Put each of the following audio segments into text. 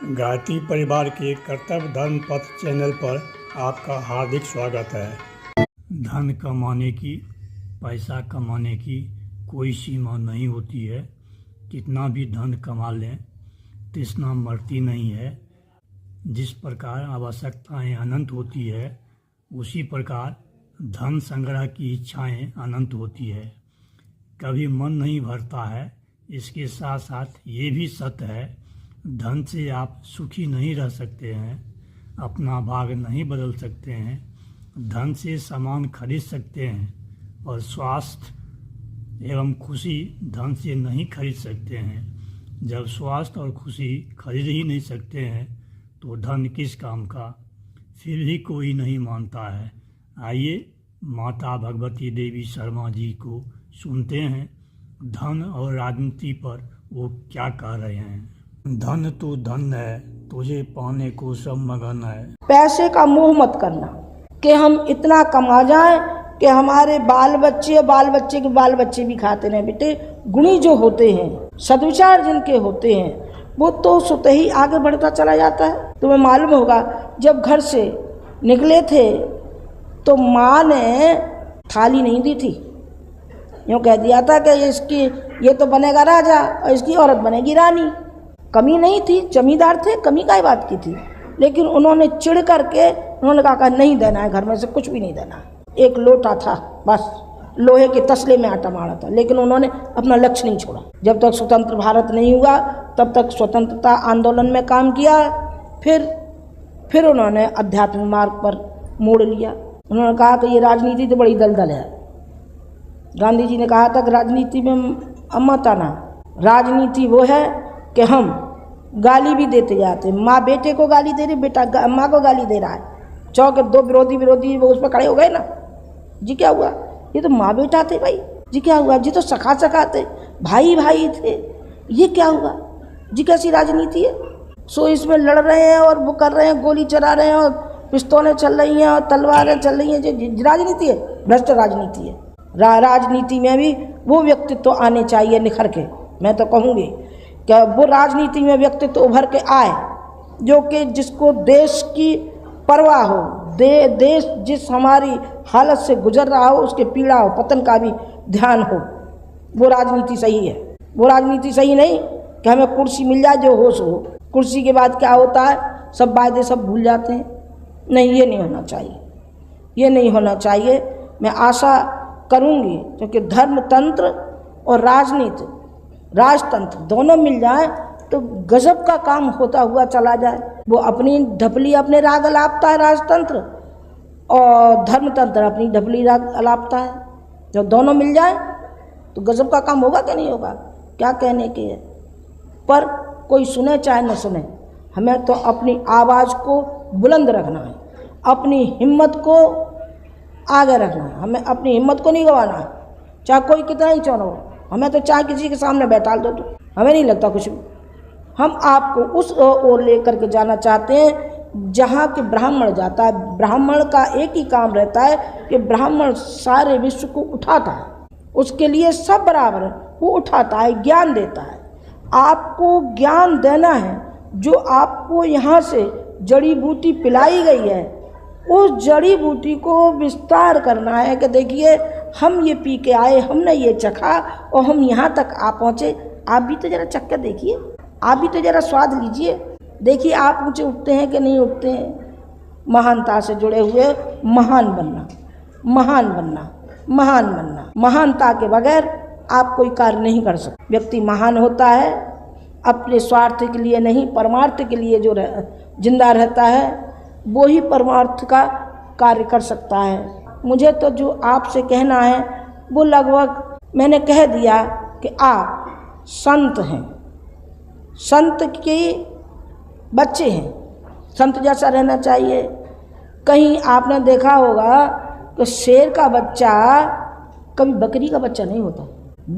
गायत्री परिवार के कर्तव्य धर्म पथ चैनल पर आपका हार्दिक स्वागत है। धन कमाने की, पैसा कमाने की कोई सीमा नहीं होती है। कितना भी धन कमा लें, तृष्णा मरती नहीं है। जिस प्रकार आवश्यकताएं अनंत होती है, उसी प्रकार धन संग्रह की इच्छाएं अनंत होती है। कभी मन नहीं भरता है। इसके साथ साथ ये भी सत्य है, धन से आप सुखी नहीं रह सकते हैं, अपना भाग नहीं बदल सकते हैं। धन से सामान खरीद सकते हैं और स्वास्थ्य एवं खुशी धन से नहीं खरीद सकते हैं। जब स्वास्थ्य और खुशी खरीद ही नहीं सकते हैं तो धन किस काम का। फिर भी कोई नहीं मानता है। आइए माता भगवती देवी शर्मा जी को सुनते हैं, धन और राजनीति पर वो क्या कह रहे हैं। धन तो धन है, तुझे पाने को सब मगन है। पैसे का मोह मत करना कि हम इतना कमा जाएं कि हमारे बाल बच्चे के बाल बच्चे भी खाते रहें। बेटे, गुणी जो होते हैं, सद्विचार जिनके होते हैं, वो तो स्वतः ही आगे बढ़ता चला जाता है। तुम्हें मालूम होगा, जब घर से निकले थे तो माँ ने थाली नहीं दी थी। यूँ कह दिया था कि ये तो बनेगा राजा और इसकी औरत बनेगी रानी। कमी नहीं थी, जमींदार थे, कमी काय बात की थी। लेकिन उन्होंने चिढ़ करके उन्होंने कहा नहीं देना है, घर में से कुछ भी नहीं देना है। एक लोटा था, बस लोहे के तसले में आटा मारा था, लेकिन उन्होंने अपना लक्ष्य नहीं छोड़ा। जब तक स्वतंत्र भारत नहीं हुआ तब तक स्वतंत्रता आंदोलन में काम किया। फिर उन्होंने आध्यात्मिक मार्ग पर मोड़ लिया। उन्होंने कहा कि ये राजनीति तो बड़ी दलदल है। गांधी जी ने कहा था कि राजनीति में मत आना। राजनीति वो है कि हम गाली भी देते जाते, माँ बेटे को गाली दे रही, बेटा माँ को गाली दे रहा है। चौक दो विरोधी वो उस पर खड़े हो गए ना जी, क्या हुआ? ये तो माँ बेटा थे भाई जी, क्या हुआ जी? तो सखा थे, भाई थे, ये क्या हुआ जी? कैसी राजनीति है? सो इसमें लड़ रहे हैं और वो कर रहे हैं, गोली चला रहे हैं और पिस्तौलें चल रही हैं और तलवारें चल रही हैं। जो राजनीति है, भ्रष्ट राजनीति है। राजनीति में भी वो व्यक्तित्व आने चाहिए निखर के। मैं तो कहूँगी कि वो राजनीति में व्यक्तित्व उभर के आए जो कि जिसको देश की परवाह हो, देश जिस हमारी हालत से गुजर रहा हो उसके पीड़ा हो, पतन का भी ध्यान हो। वो राजनीति सही है। वो राजनीति सही नहीं कि हमें कुर्सी मिल जाए जो होश हो। कुर्सी के बाद क्या होता है, सब वायदे सब भूल जाते हैं। नहीं, ये नहीं होना चाहिए, ये नहीं होना चाहिए। मैं आशा करूँगी क्योंकि धर्मतंत्र और राजतंत्र दोनों मिल जाए तो गजब का काम होता हुआ चला जाए। वो अपनी ढपली अपने राग अलापता है राजतंत्र, और धर्मतंत्र अपनी ढपली राग अलापता है। जब दोनों मिल जाए तो गजब का काम होगा कि नहीं होगा, क्या कहने के है। पर कोई सुने चाहे न सुने, हमें तो अपनी आवाज़ को बुलंद रखना है, अपनी हिम्मत को आगे रखना है। हमें अपनी हिम्मत को नहीं गंवाना है, चाहे कोई कितना ही चौड़ा हो। हमें तो चाहे किसी के सामने बैठा दो तो हमें नहीं लगता कुछ भी। हम आपको उस ओर लेकर के जाना चाहते हैं जहाँ के ब्राह्मण जाता है। ब्राह्मण का एक ही काम रहता है कि ब्राह्मण सारे विश्व को उठाता है, उसके लिए सब बराबर है, वो उठाता है, ज्ञान देता है। आपको ज्ञान देना है। जो आपको यहाँ से जड़ी बूटी पिलाई गई है, उस जड़ी बूटी को विस्तार करना है कि देखिए हम ये पी के आए, हमने ये चखा और हम यहाँ तक आ पहुँचे। आप भी तो ज़रा चख कर देखिए, आप भी तो ज़रा स्वाद लीजिए, देखिए आप ऊँचे उठते हैं कि नहीं उठते हैं। महानता से जुड़े हुए महान बनना, महान बनना, महान बनना। महानता के बगैर आप कोई कार्य नहीं कर सकते। व्यक्ति महान होता है अपने स्वार्थ के लिए नहीं, परमार्थ के लिए जो जिंदा रहता है वो ही परमार्थ का कार्य कर सकता है। मुझे तो जो आपसे कहना है वो लगभग मैंने कह दिया कि आप संत हैं, संत के बच्चे हैं, संत जैसा रहना चाहिए। कहीं आपने देखा होगा कि शेर का बच्चा कभी बकरी का बच्चा नहीं होता,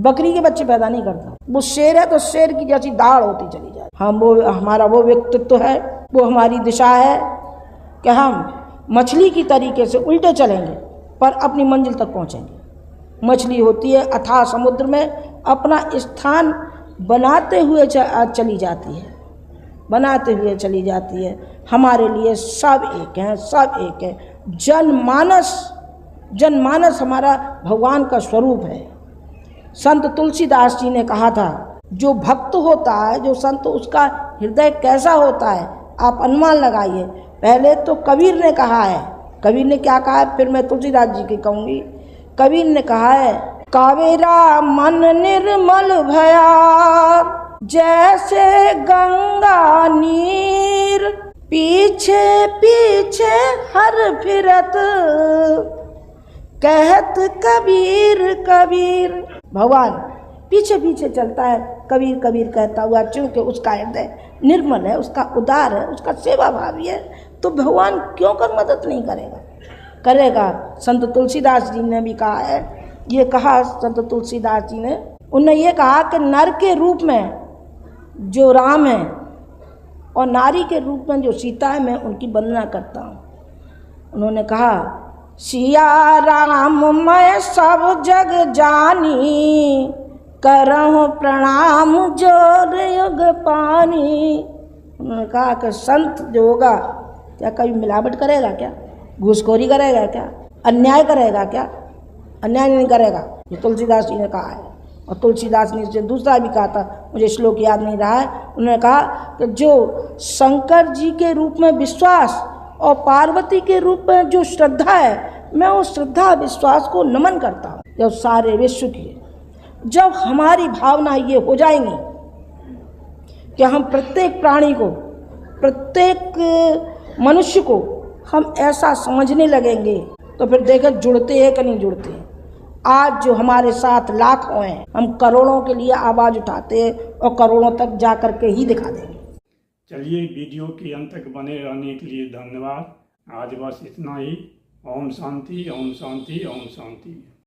बकरी के बच्चे पैदा नहीं करता। वो शेर है तो शेर की जैसी दाढ़ होती चली जाए। हम वो हमारा वो व्यक्तित्व है, वो हमारी दिशा है कि हम मछली की तरीके से उल्टे चलेंगे पर अपनी मंजिल तक पहुंचेंगे। मछली होती है अथाह समुद्र में अपना स्थान बनाते हुए चली जाती है। बनाते हुए चली जाती है। हमारे लिए सब एक हैं, सब एक है। जनमानस हमारा भगवान का स्वरूप है। संत तुलसीदास जी ने कहा था, जो भक्त होता है, जो संत, उसका हृदय कैसा होता है आप अनुमान लगाइए। पहले तो कबीर ने कहा है, कबीर ने क्या कहा है, फिर मैं तुलसीदास जी की कहूँगी। कबीर ने कहा है, कावेरा मन निर्मल भया जैसे गंगा नीर, पीछे पीछे हर फिरत कहत कबीर कबीर। भगवान पीछे पीछे चलता है, कबीर कबीर कहता हुआ, चूंकि उसका हृदय निर्मल है, उसका उदार है, उसका सेवा भावी है, तो भगवान क्यों कर मदद नहीं करेगा, करेगा। संत तुलसीदास जी ने भी कहा है, ये कहा संत तुलसीदास जी ने, उन्होंने ये कहा कि नर के रूप में जो राम है और नारी के रूप में जो सीता है, मैं उनकी वंदना करता हूँ। उन्होंने कहा, सिया राम मैं सब जग जानी, करहूँ प्रणाम जोर युग पानी। उन्होंने कहा कि संत जो होगा, क्या कभी मिलावट करेगा क्या, घूसखोरी करेगा क्या, अन्याय करेगा क्या, अन्याय नहीं करेगा। ये तुलसीदास जी ने कहा है। और तुलसीदास ने इससे दूसरा भी कहा था, मुझे श्लोक याद नहीं रहा है, उन्होंने कहा कि जो शंकर जी के रूप में विश्वास और पार्वती के रूप में जो श्रद्धा है, मैं उस श्रद्धा विश्वास को नमन करता हूँ। जब सारे विश्व की, जब हमारी भावना ये हो जाएंगी कि हम प्रत्येक प्राणी को, प्रत्येक मनुष्य को हम ऐसा समझने लगेंगे, तो फिर देखें जुड़ते हैं कि नहीं जुड़ते हैं। आज जो हमारे साथ लाखों हैं, हम करोड़ों के लिए आवाज़ उठाते हैं और करोड़ों तक जा कर के ही दिखा देंगे। चलिए, वीडियो के अंत तक बने रहने के लिए धन्यवाद। आज बस इतना ही। ओम शांति, ओम शांति, ओम शांति।